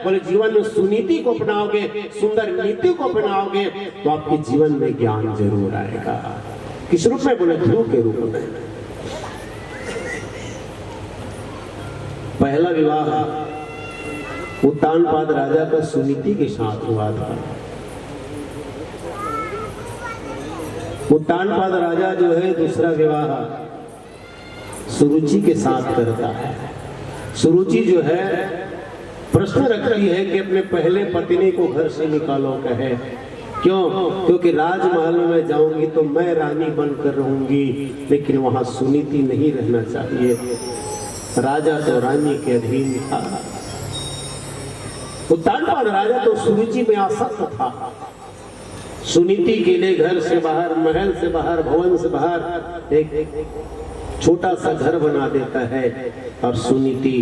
बोले जीवन में सुनीति को अपनाओगे, सुंदर नीति को अपनाओगे तो आपके जीवन में ज्ञान जरूर आएगा। किस रूप में? बोले ध्रुव के रूप में। पहला विवाह उत्तानपाद राजा का सुनीति के साथ हुआ था। उत्तानपाद राजा जो है दूसरा विवाह सुरुचि के साथ करता है। सुरुचि जो है प्रश्न रखती है कि अपने पहले पत्नी को घर से निकालो, कहे क्यों? क्योंकि राजमहल में जाऊंगी तो मैं रानी बनकर रहूंगी, लेकिन वहां सुनीति नहीं रहना चाहिए। राजा तो रानी के अधीन था। उत्तानपाद राजा तो सुरुचि में आसक्त था। सुनीति के लिए घर से बाहर, महल से बाहर, भवन से बाहर एक छोटा सा घर बना देता है और सुनीति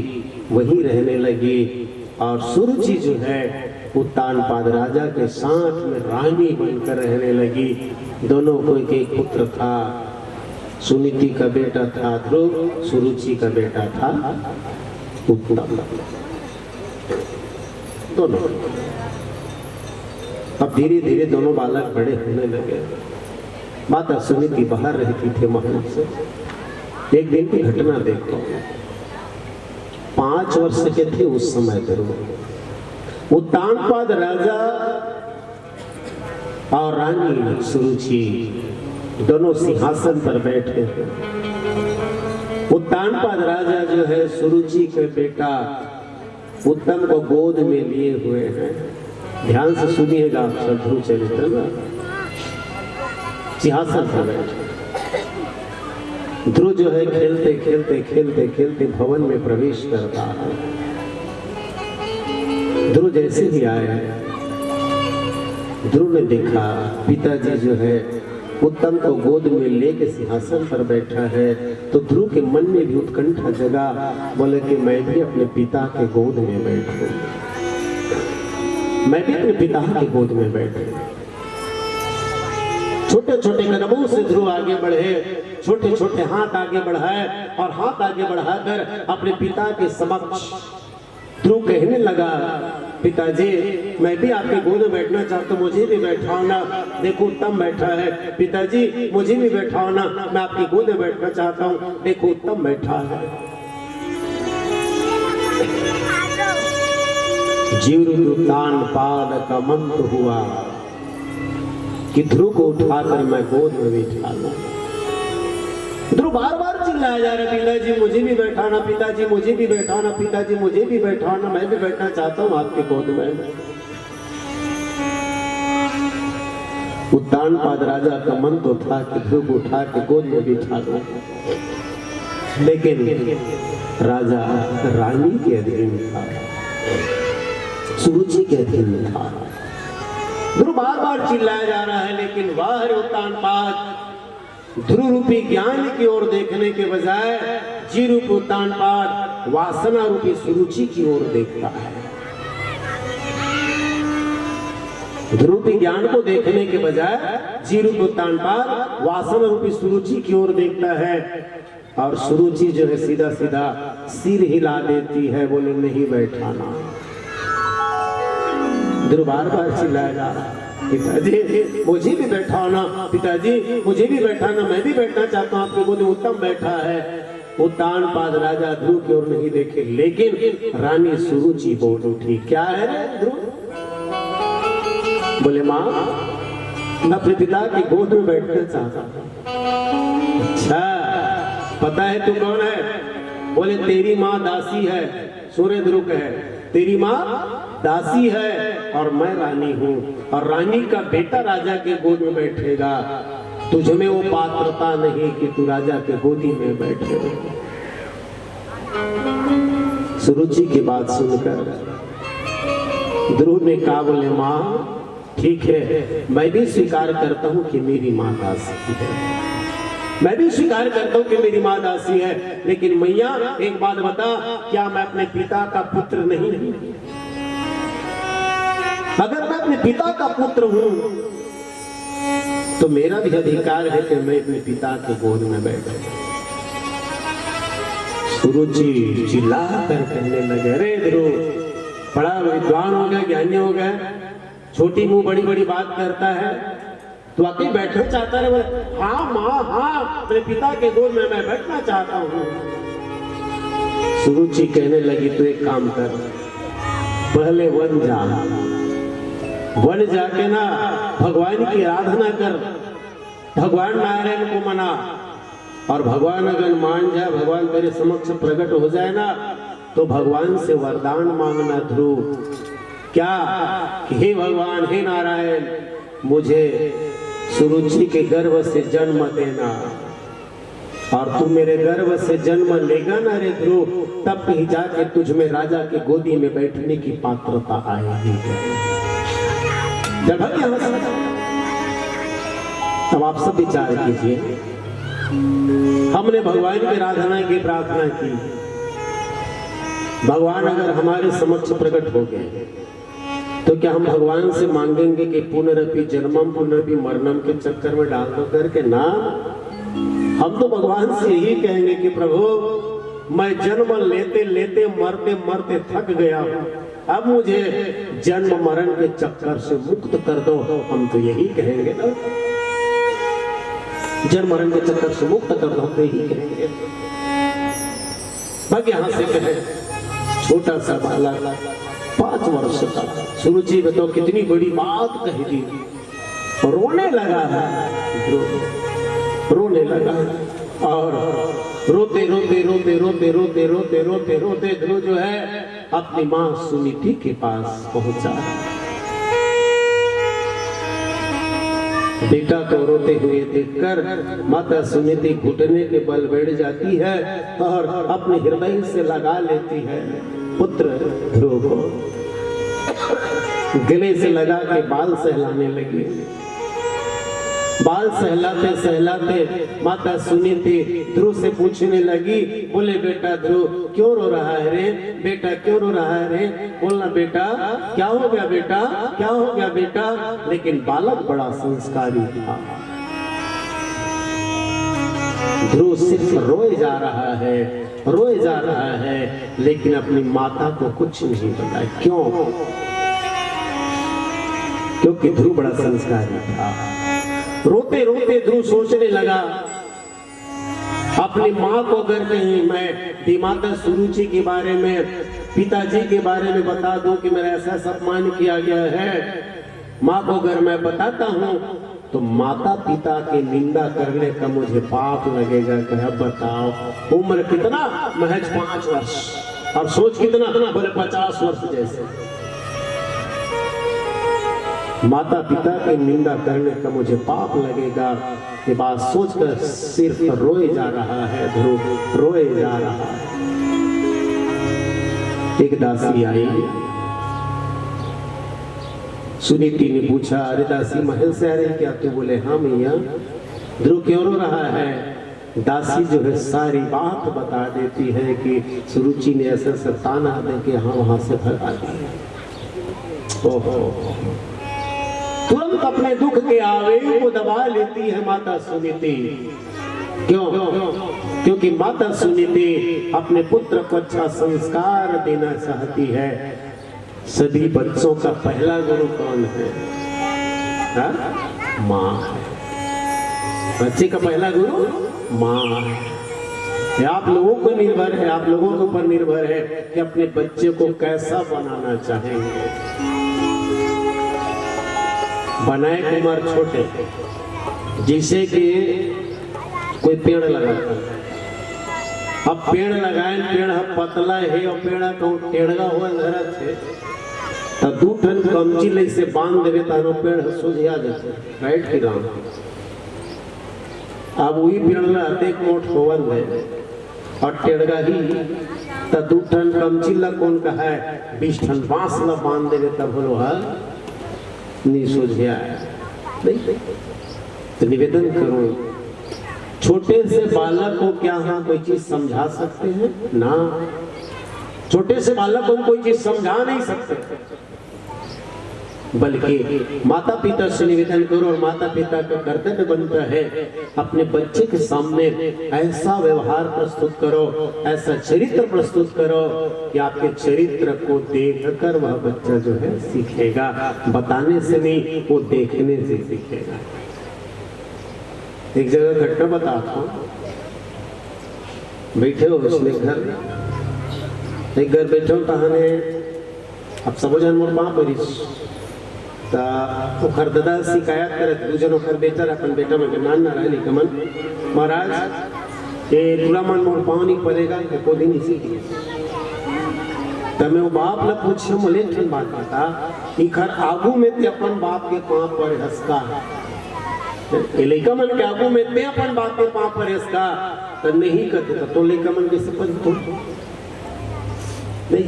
वहीं रहने लगी। और सुरुचि जो है उत्तानपाद राजा के साथ में रानी बनकर रहने लगी। दोनों को एक पुत्र था। सुनीति का बेटा था ध्रुव, सुरुचि का बेटा था उत्तम। दोनों अब धीरे धीरे दोनों बालक बड़े होने लगे। माता सुनीति बाहर रहती थी महल से। एक दिन की घटना देखो। 5 वर्ष के थे उस समय ध्रुव। उत्तानपाद राजा और रानी सुरुचि दोनों सिंहासन पर बैठे हैं। उत्तानपाद राजा जो है सुरुचि के बेटा उत्तम को गोद में लिए हुए हैं। ध्यान से सुनिएगा आप सब ध्रुव चरित्र में। सिंहासन पर बैठे ध्रुव जो है खेलते खेलते खेलते खेलते भवन में प्रवेश करता है। ध्रुव जैसे ही आए, ध्रुव ने देखा पिताजी जो है उत्तम को गोद में लेके सिंहासन पर बैठा है। तो ध्रुव के मन में भी उत्कंठा जगा। बोले कि मैं भी अपने पिता के गोद में बैठूं, मैं भी अपने पिता के गोद में बैठूं। छोटे छोटे कदमों से ध्रुव आगे बढ़े, छोटे छोटे हाथ आगे बढ़ाए और हाथ आगे बढ़ाकर अपने पिता के समक्ष ध्रुव कहने लगा, पिताजी मैं भी आपके गोद में बैठना चाहता हूँ, मुझे भी बैठाओ ना। देखो उत्तम बैठा है। पिताजी मुझे भी बैठाओ ना, मैं आपकी गोद में बैठना चाहता हूँ। देखो उत्तम बैठा है। जीव उत्तानपाद का मंत्र हुआ कि ध्रुव को उठाकर मैं गोद में बिठा लूं। ध्रुव बार बार चिल्लाया जा रहा, पिताजी मुझे भी बैठाना, पिताजी मुझे भी बैठाना, पिताजी मुझे भी बैठाना, मैं भी बैठना चाहता हूं आपके गोद में। उत्तानपाद राजा का मन तो था कि ध्रुव को उठा के गोद में बिठा दूं, लेकिन राजा रानी के अधीन था, सुरुचि के अधीन था। ध्रुव बार बार चिल्लाया जा रहा है, लेकिन वाह उत्तानपाद ध्रुव रूपी ज्ञान की ओर देखने के बजाय जी रूप उत्तानपाद वासना रूपी सुरुचि की ओर देखता है। ध्रुव रूपी ज्ञान को देखने के बजाय जी रूप उत्तानपाद वासना रूपी सुरुचि की ओर देखता है। और सुरुचि जो है सीधा सीधा सिर हिला देती है, बोले नहीं बैठाना। ध्रुव बार बार चिल्लाया जा रहा है, पिताजी मुझे भी बैठाना, पिताजी मुझे भी बैठाना, मैं भी बैठना चाहता हूँ आपके गोद में। उत्तम बैठा है। उत्तानपाद राजा ध्रुव की ओर नहीं देखे, लेकिन रानी सुरुचि बोल उठी, क्या है ध्रुव? बोले माँ मैं अपने पिता की गोद में बैठना चाहता हूँ। अच्छा पता है तू कौन है? बोले तेरी माँ दासी है। सूर्य ध्रुव कहे तेरी माँ दासी है और मैं रानी हूँ, और रानी का बेटा राजा के गोद में बैठेगा। तुझ में वो पात्रता नहीं कि तू राजा के गोदी में बैठे। सुरुचि की बात सुनकर ध्रुव ने कहा, बोले माँ ठीक है, मैं भी स्वीकार करता हूँ कि मेरी माँ दासी है, मैं भी स्वीकार करता हूँ कि मेरी माँ दासी है, लेकिन मैया एक बात बता, क्या मैं अपने पिता का पुत्र नहीं? अगर मैं अपने पिता का पुत्र हूं तो मेरा भी अधिकार है कि मैं अपने पिता के गोद में बैठूं। सुरुचि चिल्ला कर कहने लगे, अरे ध्रुव बड़ा विद्वान हो गया, ज्ञानी हो गया, छोटी मुंह बड़ी बड़ी बात करता है, तो आके बैठना चाहता है। बोले हाँ माँ हाँ, मेरे पिता के गोद में मैं बैठना चाहता हूँ। सुरुचि कहने लगी तो एक काम कर, पहले वन जा, वन जाके ना भगवान की आराधना कर, भगवान नारायण को मना, और भगवान अगर मान जाए, भगवान तेरे समक्ष प्रकट हो जाए ना, तो भगवान से वरदान मांगना ध्रुव, क्या कि हे भगवान, हे नारायण, मुझे सुरुचि के गर्भ से जन्म देना, और तू मेरे गर्भ से जन्म लेगा ना रे ध्रुव, तब ही जाके तुझ में राजा की गोदी में बैठने की पात्रता आएगी। जब तब आप सब विचार कीजिए, हमने भगवान की आराधना की, प्रार्थना की, भगवान अगर हमारे समक्ष प्रकट हो गए तो क्या हम भगवान से मांगेंगे कि पुनरपि जन्मम पुनरपि मरणम के चक्कर में डाल दो करके? ना, हम तो भगवान से यही कहेंगे कि प्रभु मैं जन्म लेते लेते मरते मरते थक गया हूँ, अब मुझे जन्म मरण के चक्कर से मुक्त कर दो। हम तो यही कहेंगे ना, जन्म मरण के चक्कर से मुक्त कर दो, हम तो यही कहेंगे। बाकी यहां से कहे, छोटा सा बाला 5 वर्ष का, सुरुचि में तो कितनी बड़ी बात कही दी, रोने लगा है, रोने लगा, और रोते रोते रोते रोते रोते रोते रोते रोते ध्रुव जो है अपनी माँ सुनीति के पास पहुंचा। बेटा को रोते हुए देखकर माता सुनीति घुटने के बल बैठ जाती है और अपने हृदय से लगा लेती है पुत्र ध्रुव को, गले से लगा के बाल सहलाने लगी। बाल सहलाते सहलाते माता सुनीति ध्रुव से पूछने लगी, बोले बेटा ध्रुव क्यों रो रहा है रे बेटा, क्यों रो रहा है रे? बोलना बेटा, क्या हो गया बेटा, क्या हो गया बेटा? लेकिन बालक बड़ा संस्कारी था, ध्रुव सिर्फ रोए जा रहा है, रोए जा रहा है, लेकिन अपनी माता को कुछ नहीं बताया। क्यों? क्योंकि ध्रुव बड़ा संस्कारी था। रोते रोते ध्रुव सोचने लगा, अपनी माँ को अगर कहीं मैं माता सुरुचि के बारे में, पिताजी के बारे में बता दूं कि मेरा ऐसा सम्मान किया गया है, माँ को अगर मैं बताता हूँ तो माता पिता की निंदा करने का मुझे पाप लगेगा। क्या बताओ, उम्र कितना? महज 5 वर्ष, और सोच कितना? बोले 50 वर्ष जैसे। माता पिता की निंदा करने का मुझे पाप लगेगा, ये बात सोचकर सिर्फ रोए जा रहा है ध्रुव, रोए जा रहा है। एक दासी आई, सुनीति ने पूछा, अरे दासी महल से आ रही क्या? तू बोले हाँ मैया। ध्रुव क्यों रो रहा है? दासी जो है सारी बात बता देती है कि सुरुचि ने ऐसा ताना दे के हाँ वहां से भगा दिया। ओहो, तुरंत अपने दुख के आवेग को दबा लेती है माता सुनीति। क्यों? क्योंकि माता सुनीति अपने पुत्र को अच्छा संस्कार देना चाहती है। सभी बच्चों का पहला गुरु कौन है? माँ है। बच्चे का पहला गुरु माँ है। आप लोगों को निर्भर है, आप लोगों के ऊपर निर्भर है कि अपने बच्चे को कैसा बनाना चाहेंगे। बनाए कुमार छोटे, जिसे कि कोई पेड़ लगाता है, अब पेड़ लगाए, पेड़ पतला है और पेड़ कहूँ टेढ़गा हुआ धरत है, तो 2 टन कमची ले से बांध देवे तानो पेड़ सुझिया जाते राइट के गांव। अब वही पेड़ ला एक मोट होवन है और टेढ़गा ही, तो 2 टन कमची ला कौन कहा है 20 टन बांस ला बांध देवे तब बोलो है नहीं सुझिया नहीं। तो निवेदन करो, छोटे से बालक को क्या हाँ कोई चीज समझा सकते हैं ना? छोटे से बालक को कोई चीज समझा नहीं सकते। बल्कि माता पिता से निवेदन करो और माता पिता का कर्तव्य बनता है अपने बच्चे के सामने ऐसा व्यवहार प्रस्तुत करो, ऐसा चरित्र प्रस्तुत करो कि आपके चरित्र को देखकर वह बच्चा जो है सीखेगा। बताने से नहीं, वो देखने से सीखेगा। एक जगह घटना बताता हूँ। बैठे हो उसने घर, एक घर बैठे हो कहाने अब सब जन मोर वहाँ पर ओखर दादा शिकायत करे दूजन ओखर बेटा अपन बेटा में नान ना रहे कमन महाराज ये पूरा मन मोर पाँव नहीं पड़ेगा को दिन इसी तब मैं वो बाप ला पूछे मले ठन बात बता इखर आगू में ते अपन बाप के पाँव पर हंसका ये लड़का मन के आगू में ते अपन बाप के पाँव पर हंसका तो नहीं करते तो लड़का मन कैसे पर नहीं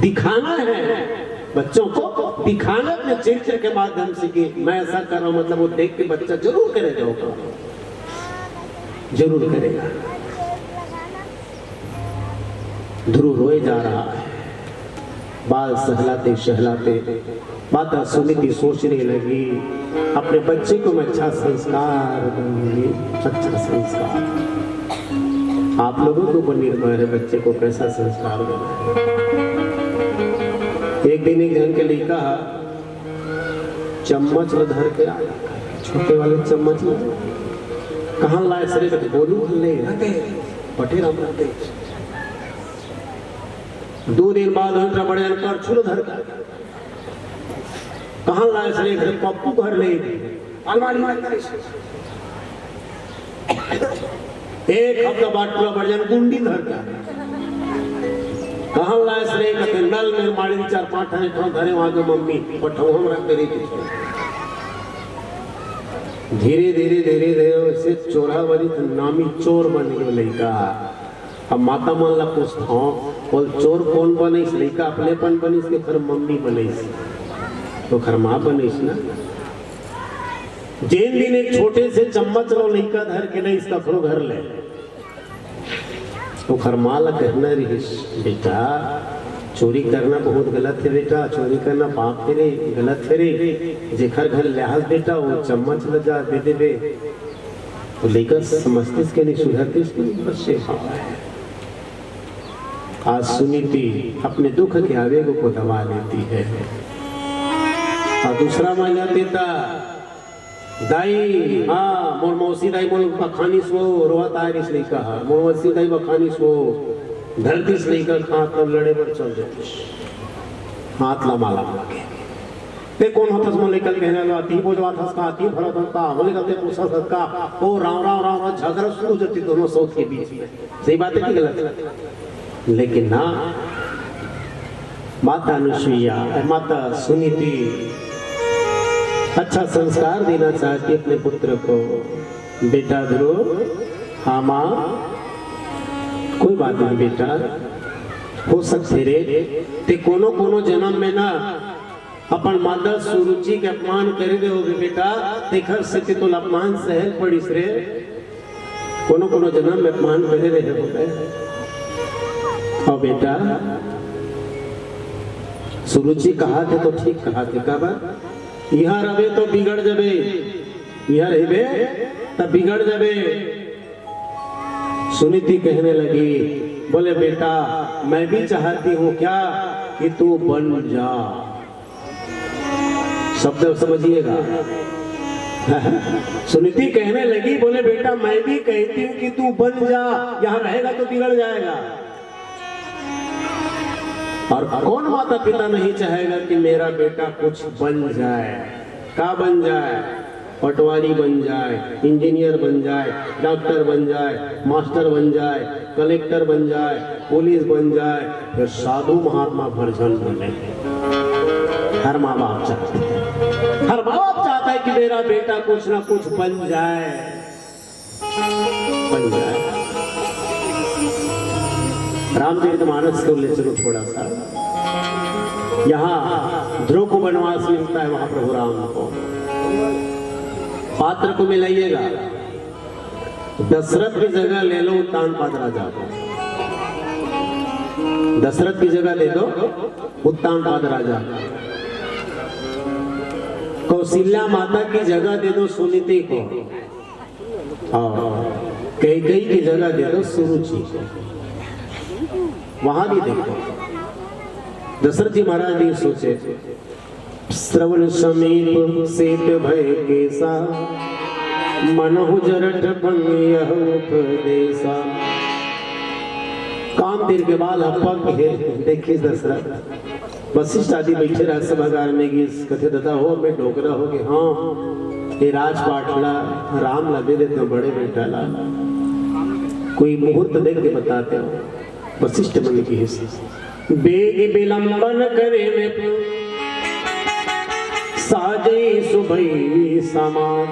दिखाना है बच्चों को, दिखाना अपने चरित्र के माध्यम से कि मैं ऐसा कर रहा हूं, मतलब वो देख के बच्चा जरूर करेगा, जरूर करेगा। ध्रुव रोए जा रहा है, बाल सहलाते सहलाते माता सुनीति सोचने लगी अपने बच्चे को मैं अच्छा संस्कार दूंगी, अच्छा संस्कार। आप लोगों के ऊपर निर्भर है बच्चे को कैसा संस्कार देना है। एक दिन एक जन के लड़का चम्मच धर के आया, छोटे वाले चम्मच कहाँ लाए सरे तो बोलू ले पटे राम रहते। 2 दिन बाद हम बड़े कर छुल धर के कहाँ लाए सरे घर पप्पू घर ले अलमारी में एक हफ्ता बाद पूरा बड़े गुंडी धर के कहाँ लाए सरे कहते नल में मारी 4-5 ठाने धरे वहां के मम्मी पठो हम रख दे रही। धीरे धीरे धीरे धीरे वैसे चोरा वाली नामी चोर बन गयो लड़का। अब माता मन ला पूछता हूँ बोल चोर कौन बने, लड़का अपनेपन बनिस के फिर मम्मी बनिस तो खर माँ बनिस ना। जेन दिन एक छोटे से चम्मच लो लड़का धर के नहीं इसका फिर घर ले तो खरमाला कहना रहीस बेटा चोरी करना बहुत गलत है बेटा, चोरी करना पाप है रे, गलत है रे। जेखर घर लिहाज बेटा वो चम्मच लजा दे देवे तो लेकर समझते के नहीं सुधरते इसके बच्चे है। आज सुनीति अपने दुख के आवेग को दबा लेती है और दूसरा माना देता दाई हाँ मोर मौसी दाई मोर बखानी सो रोवत आए इसलिए कहा मोर मौसी दाई बखानी सो धरती से लेकर हाथ तब लड़े पर चल जाते हाथ ला माला लगे ते कौन होतस मोले कल कहने ला ती बोझवा थस का ती भरत का मोले कहते पूछा सत का ओ राव राव राव झगड़ा शुरू होती दोनों सौत के बीच में। सही बात है कि गलत? लेकिन ना माता अनुसुईया माता सुनीति अच्छा संस्कार देना चाहती अपने पुत्र को। बेटा ध्रुव हाँ माँ कोई बात नहीं बेटा हो सकते रे ते कोनो कोनो जन्म में ना अपन माता सुरुचि के अपमान करे दे होगे बेटा देखर सके तो अपमान सहल पड़िस रे कोनो कोनो जन्म में अपमान करे रहे हो गए। और बेटा सुरुचि कहा थे तो ठीक कहा थे कब यहाँ रहे तो बिगड़ जाबे, यहाँ रहे तब बिगड़ जाबे। सुनीति कहने लगी बोले बेटा मैं भी चाहती हूँ क्या कि तू बन जा। शब्द समझिएगा। सुनीति कहने लगी बोले बेटा मैं भी कहती हूँ कि तू बन जा, यहाँ रहेगा तो बिगड़ जाएगा। और कौन माता पिता नहीं चाहेगा कि मेरा बेटा कुछ बन जाए। का बन जाए? पटवारी बन जाए, इंजीनियर बन जाए, डॉक्टर बन जाए, मास्टर बन जाए, कलेक्टर बन जाए, पुलिस बन जाए, फिर साधु महात्मा भरजन बने। हर माँ बाप चाहते हैं, हर माँ बाप चाहता है कि मेरा बेटा कुछ ना कुछ बन जाए, बन जाए। रामचरितमानस को ले चलो थोड़ा सा। यहाँ ध्रुव को वनवास मिलता है महाप्रभु राम को। पात्र को मिलाइएगा, दशरथ की जगह ले लो उत्तानपाद राजा को। दशरथ की जगह ले लो उत्तानपाद राजा। कौशल्या माता की जगह दे दो सुनीति को, हाँ कैकेयी की जगह दे दो सुरुचि को। वहां भी देखो दशरथ जी महाराज जी सोचे, श्रवण समीप सेत भय केसा, मनहु जरठ भंग यह उपदेशा। काम तीर के बाद अपक है देखिए दशरथ। वशिष्ठ आदि बैठे रह सभागार में कि कथे दता हो मैं डोकरा हो कि हाँ ये राजपाटला राम लगे दे तो बड़े बेटा ला, कोई मुहूर्त देख के बताते हो। वशिष्ठ मन की हिस्से बेग विलंबन करे में साजे सुबह समाज,